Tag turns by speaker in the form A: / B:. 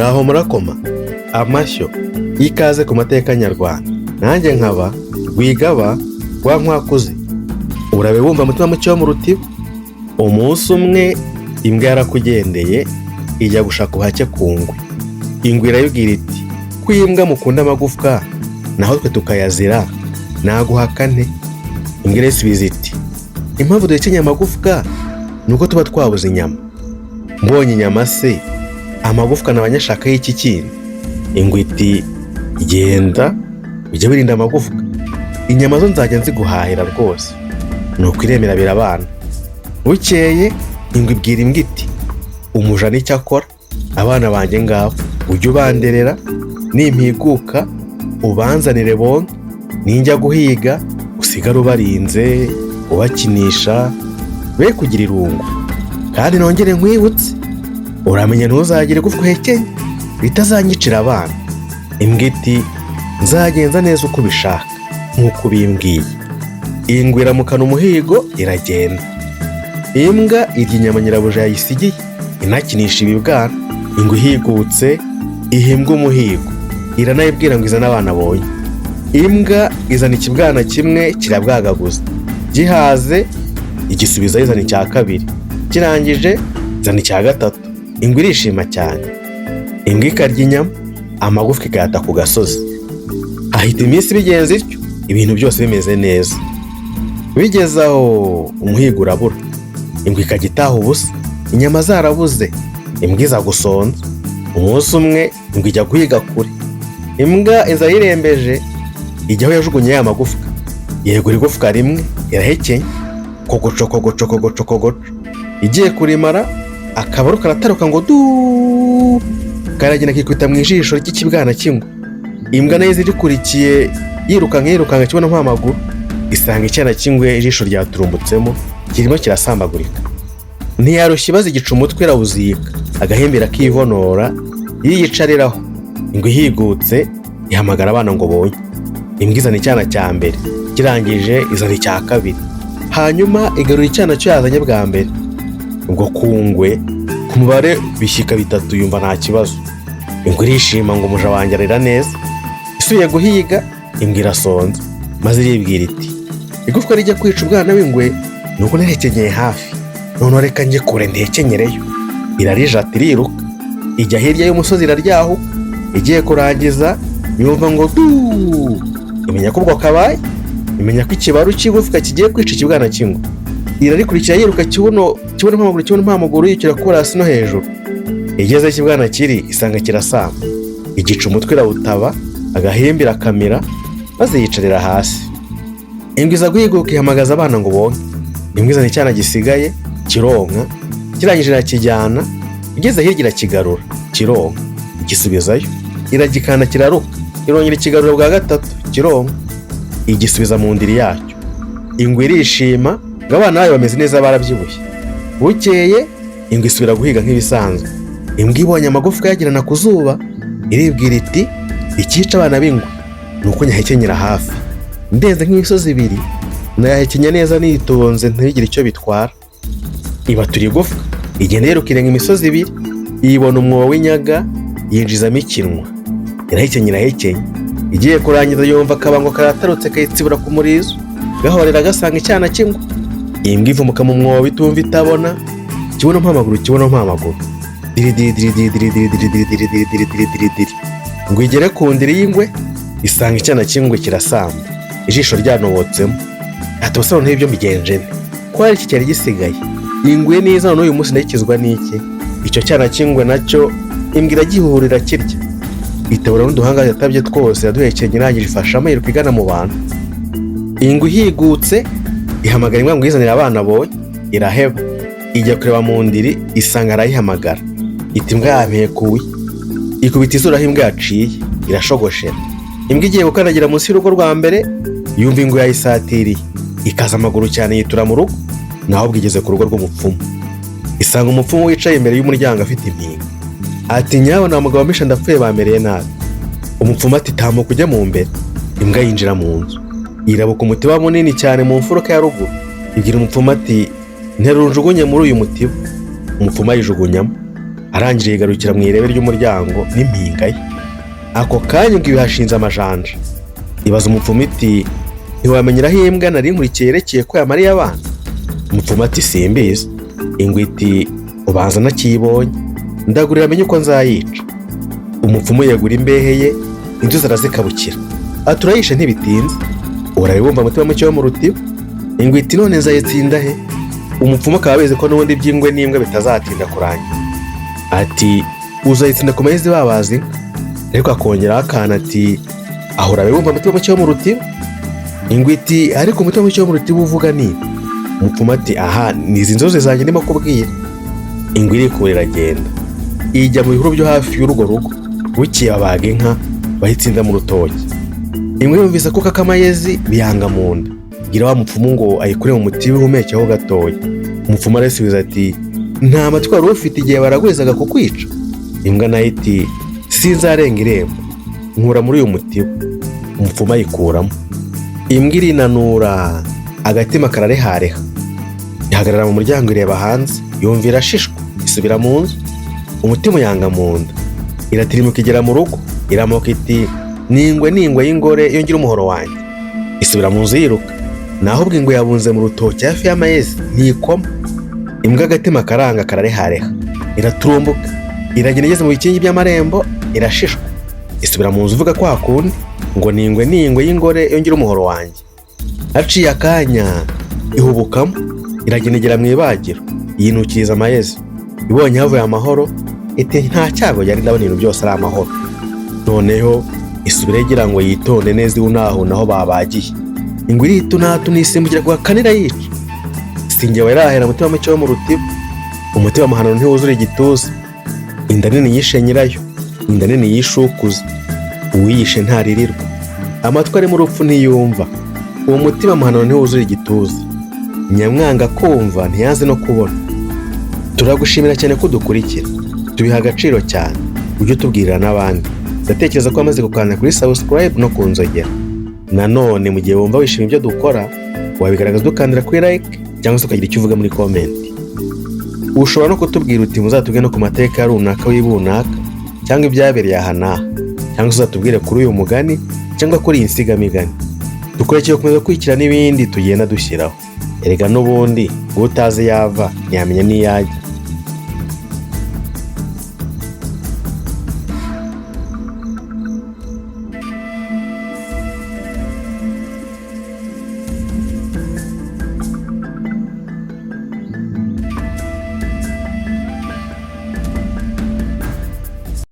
A: muraho murakoma amashyo ikaze ku mateka nyarwanda. Nanjye nkaba Rwigaba rwa Nkwakuzi. Urabe wumva mutima muke wo mu rutiba. Umunsi umwe imbwa yarakugendeye ijya gushaka ubuhake ku ngwe. Ingwe irayibwira iti ko imbwa mukunda amagufwa naho twe tukayazira naguhakane. Imbwa irasubiza iti impamvu duhekenya amagufwa nuko tuba twabuze inyama. Mbonye inyama se amagufwa nabanyashaka y'iki kintu? Ingwe iti genda ujye wirinda amagufwa, inyama zo nzajya nziguhahira rwose. Nuko iremera birabana. Bukeye ingwe ibwira imbwa iti umuja n'icyo akora, abana banjye ngabo ujye ubanderera, nimpiguka ubanzanire bonke, ninjya guhiga usigare ubarinze ubakinisha be kugira irungu. Kandi nongere nkwibutse uramenya ntuzagire igufwa uhekenya bitazanyicira abana. Imbwa iti nzagenza neza uko ubishaka nk'uko ubimbwiye. Ingwe iramukana umuhigo iragenda. Imbwa irya inyama nyirabuja yayisigiye inakinisha ibibwana. Ingwe ihigutse ihimbwa umuhigo iranayibwira ngo izane abana abonye. Imbwa izana ikibwana kimwe kirabwagaguza, gihaze igisubiza izana icya kabiri, kirangije izana icya gatatu. Ingwe irishima cyane. Imbwa ikarya inyama, amagufwa ikayata ku gasozi. Hahita iminsi bigenze ityo, ibintu byose bimeze neza. Bigeze aho umuhigo urabura, ingwe ikajya itaha ubusa, inyama zarabuze. Imbwa iza gusonza. Umunsi umwe ingwe ijya guhiga kure. Imbwa iza yirembeje ijya aho yajugunye ya magufwa, yegura igufwa rimwe irahekenya, kogoco kogoco kogoco kogoco. Igiye kurimara akabaru karataruka ngo du, karagenda kikubita mu ijisho ry'ikibwana cy'ingwe. Imbwa nayo zirikurikiye yirukanka kibona nk'amaguru, isanga icyana cy'ingwe ijisho ryaturumbutsemo kirimo kirasambagurika. Ntiyarushye ibaza igica umutwe irawuzika, agahembera kivonora yiyicariraho. Ingwe ihigutse ihamagara abana ngo bonye. Imbwa izana icyana cya mbere, kirangije izana icya kabiri, hanyuma igarura icyana cyo yazanye bwa mbere. Ubwo ku ngwe ku mubare bishyika 3 yumva nta kibazo. Ingwe irishima ngo umuja wanjye arera neza. Isubiye guhiga imbwa irasonza maze iribwira iti igufwa rijya kwica ubwana w'ingwe nuko narekenyeye hafi, none reka njye kure ndekenyereyo. Irarijata iriruka ijya hirya y'umusozi iraryaho. Igiye kurangiza yumva ngo du, imenya ko ubwo kabaye, imenya ko ikibaru cy'igufwa kigiye kwica ikibwana cy'ingwe. Irarikurikira yiruka kibuno mpamaguru yikira kubura hasi no hejuru. Igeze ikibwana kiri isanga kirasamba, igica umutwe irawutaba, agahembe irakamira maze yicarira hasi. Ingwe iza guhiguka ihamagaza abana ngo bonke. Imbwa izana icyana gisigaye kironka, kirangije irakijyana. Igeze hirya irakigarura kironka, igisubizayo. Iragikana kiraruka, irongera ikigarura bwa gatatu kironka, igisubiza mu ndiri yacyo. Ingwe irishima ngo abana bayo bameze neza barabyibushye. Bukeye ingwe isubira guhiga nk'ibisanzwe. Imbwa ibonye amagufwa yagirana ku zuba iribwira iti ikica abana b'ingwe nuko nyahekenyera hafi, ndenze nk'imisozi 2 nayahekenya neza nitonze ntibigire icyo bitwara. Ibatura igufwa igenda yirukirenga imisozi 2, yibona umwobo w'inyaga yinjizamo ikinwa. Irahekenyera igiye kurangiza yumva akabango karatarutse kayitsibura ku murizo, gahorera gasanga icyana cy'ingwe. Imbwa ivumuka mu mwobo itumva itabona, kibuno mpamaguru diri diri diri diri diri diri diri diri diri diri diri diri diri. Ngo igere ku ndiri y'ingwe isanga icyana cy'ingwe kirasamba, ijisho ryanobotsemo. Atosano n'ibyo mbigenje nte ko hari iki cyari gisigaye. Ingwe neza n'uyu munsi ndakizwa n'iki? Icyo cyana cy'ingwe nacyo imbwa iragihurira kirya, itabura n'uduhanga yatabye twose yaduhekenya irangije ifashamo yiruka igana mu bantu. Ingwe ihigutse ihamagara imbwa ngo yizanire abana abonye, iraheba ijya kureba mu ndiri isanga arayihamagara. Iti imbwa yampekuye, ikubita izuru aho imbwa yaciye irashogoshera. Imbwa igiye gukandagira munsi y'urugo rwa mbere yumva ingwe yayisatiriye, ikaza amaguru cyane yitura mu rugo. Naho bwigeze ku rugo rw'umupfumu, isanga umupfumu wicaye imbere y'umuryango afite impinga. Ati nyawe nta mugabo misha ndapfuye bamereye nabi. Umupfumu ati tambuka ujya mu mbere. Imbwa yinjira mu nzu irabuka umutiba munini cyane mu mfuruka ya ruguru. Igira umupfumu ati nterura unjugunye muri uyu mutiba. Umupfumu ayijugunyamo. arangije yigarukira mu irebe ry'umuryango n'impinga ye. Ako kanya ngo ibihashinze amajanja. Ibaza umupfumu iti ntiwamenyeraho imbwa nari nkurikiye yerekeye ko yamariye abana? Umupfumu ati simbizi. Ingwe iti ubanza nakiyibonye, ndagurira amenye uko nzayica. Umupfumu yagura imbehe ye, inzuzi arazikabukira. Ati urayishe ntibitinze, urabibumva umutima muke wo mu rutiba? Ingwe iti none nzayitsinda he? Umupfumu akaba abizi ko n'ubundi by'ingwe n'imbwa bitazatinda kurangira. Ati uzayitsinda ku mayezi babazi inka. Ariko akongeraho akana ati aho urabibumva umutima muke wo mu rutiba? Ingwe iti ariko umutima muke wo mu rutiba uvuga ni? Umupfumu ati aha nizi nzozi zanjye ndimo kubwira. Ingwe irikura iragenda, ijya mu bihuru byo hafi y'urugo rugo. Bukeye babaga inka bayitsinda mu rutoki. Ingwe yumvise ko k'amayezi biyanga mu nda, gira wa mupfumu ngo ayikure mu mutiba ihumekeho gatoya. Umupfumu arasubiza ati nta matwi wari ufite igihe baragwezaga kukwica? Imbwa nayo iti sinzarenga irembo, nkura muri uyu mutiba. Umupfumu ayikuramo. Imbwa irinanura, agatima kararehareha, ihagarara mu muryango ireba hanze, yumva irashishwa, isubira mu nzu. Umutima uyanga mu nda, iratirimuka igera mu rugo, iramoka iti n'ingwe y'ingore iyo ngira umuhoro wanjye. Isubira mu nzu yiruka. Naho ubwo ingwe yabunze mu rutoki hafi y'amayezi ntikoma. Imbwa agatima karanga kararehareha, iraturumbuka, iragenda igeze mu bikingi by'amarembo, irashishwa. Isubira mu nzu uvuga ko hakundi ngo n'ingwe y'ingore iyo ngira umuhoro wanjye. Haciye akanya ihubukamo, iragenda igera mu ibagiro, yinukiriza amayezi. Ibonye havuye amahoro, iti nta cyago yari ndabona ibintu byose ari amahoro. Noneho isubira igira ngo yitonde neza iwunahuna aho babagiye. Ingwe iritunatu nisimbukira kwa kanira yica. Sinjye warahera umutima muke wo mu rutiba. Umutima muhanano ntiwuzura igituza. Inda nini yishe nyirayo, inda nini yishukuza. Uwiyishe ntaririrwa, amatwi ari mu rupfu ntiyumva. Uwo mutima muhanano ntiwuzura igituza. Nyamwanga kumva ntiyanze no kubona. Turagushimira cyane ko dukurikira, tubiha agaciro cyane, ujye utubwirira n'abandi. Ndatekereza ko amaze gukanda kuri subscribe no kunzogera. Nanone mu gihe wumva wishimiye ibyo dukora, wabigaragaza dukandira kuri like cyangwa se ukagira icyo uvuga muri comment. Ushobora no kutubwira uti muzatubwire no ku mateka runaka w'ibunaka cyangwa ibyabereye aha n'aha, cyangwa se uzatubwire kuri uyu mugani cyangwa kuri iyi nsigamigani. Dukurikije gukomeza gukurikira n'ibindi tugenda dushyiraho. Erega n'ubundi utazi yava ntiyamenya n'iyajya.